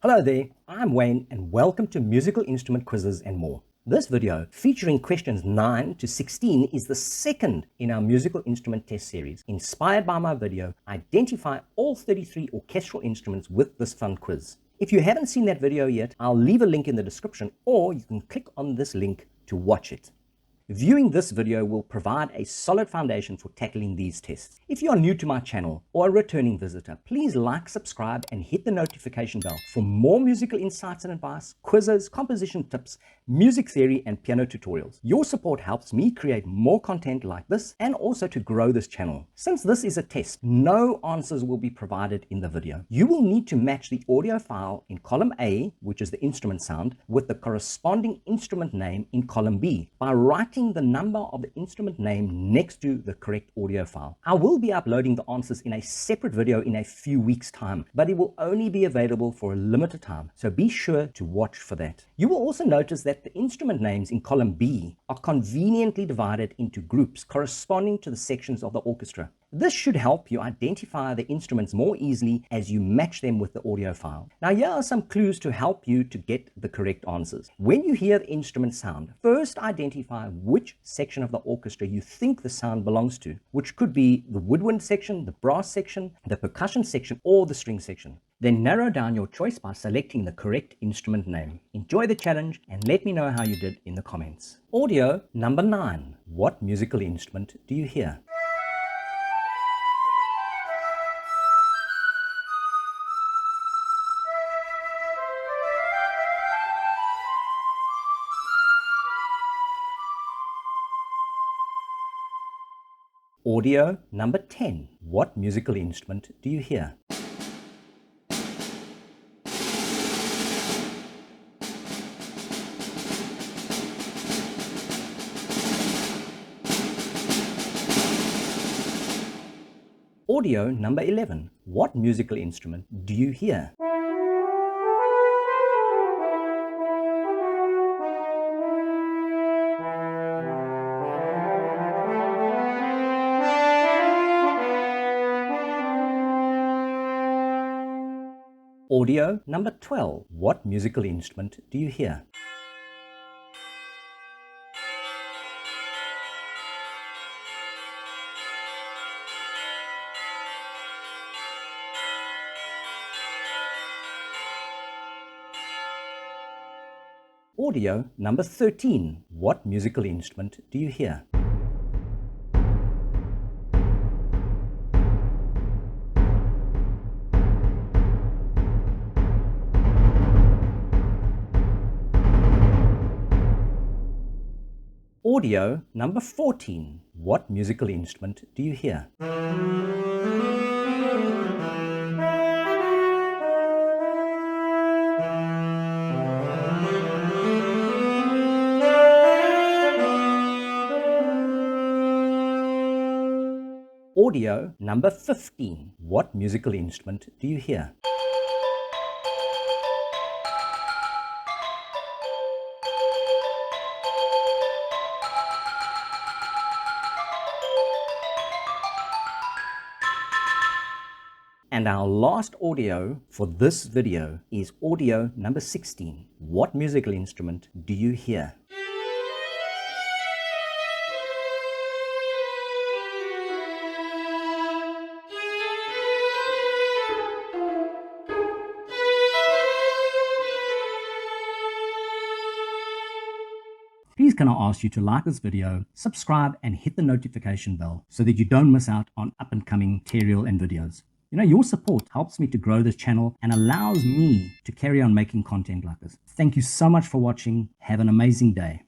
Hello there, I'm Wayne and welcome to Musical Instrument Quizzes and More. This video, featuring questions 9 to 16, is the second in our musical instrument test series. Inspired by my video, Identify all 33 orchestral instruments with this fun quiz. If you haven't seen that video yet, I'll leave a link in the description or you can click on this link to watch it. Viewing this video will provide a solid foundation for tackling these tests. If you are new to my channel or a returning visitor, please like, subscribe, and hit the notification bell for more musical insights and advice, quizzes, composition tips, music theory, and piano tutorials. Your support helps me create more content like this and also to grow this channel. Since this is a test, no answers will be provided in the video. You will need to match the audio file in column A, which is the instrument sound, with the corresponding instrument name in column B by writing the number of the instrument name next to the correct audio file. I will be uploading the answers in a separate video in a few weeks' time, but it will only be available for a limited time, so be sure to watch for that. You will also notice that the instrument names in column B are conveniently divided into groups corresponding to the sections of the orchestra. This should help you identify the instruments more easily as you match them with the audio file. Now, here are some clues to help you to get the correct answers. When you hear the instrument sound, first identify which section of the orchestra you think the sound belongs to, which could be the woodwind section, the brass section, the percussion section, or the string section. Then narrow down your choice by selecting the correct instrument name. Enjoy the challenge and let me know how you did in the comments. Audio number 9. What musical instrument do you hear? Audio number 10. What musical instrument do you hear? Audio number 11. What musical instrument do you hear? Audio number 12. What musical instrument do you hear? Audio number 13. What musical instrument do you hear? Audio number 14. What musical instrument do you hear? Audio number 15. What musical instrument do you hear? And our last audio for this video is audio number 16. What musical instrument do you hear? Please can I ask you to like this video, subscribe and hit the notification bell so that you don't miss out on up and coming material and videos. You know, your support helps me to grow this channel and allows me to carry on making content like this. Thank you so much for watching. Have an amazing day.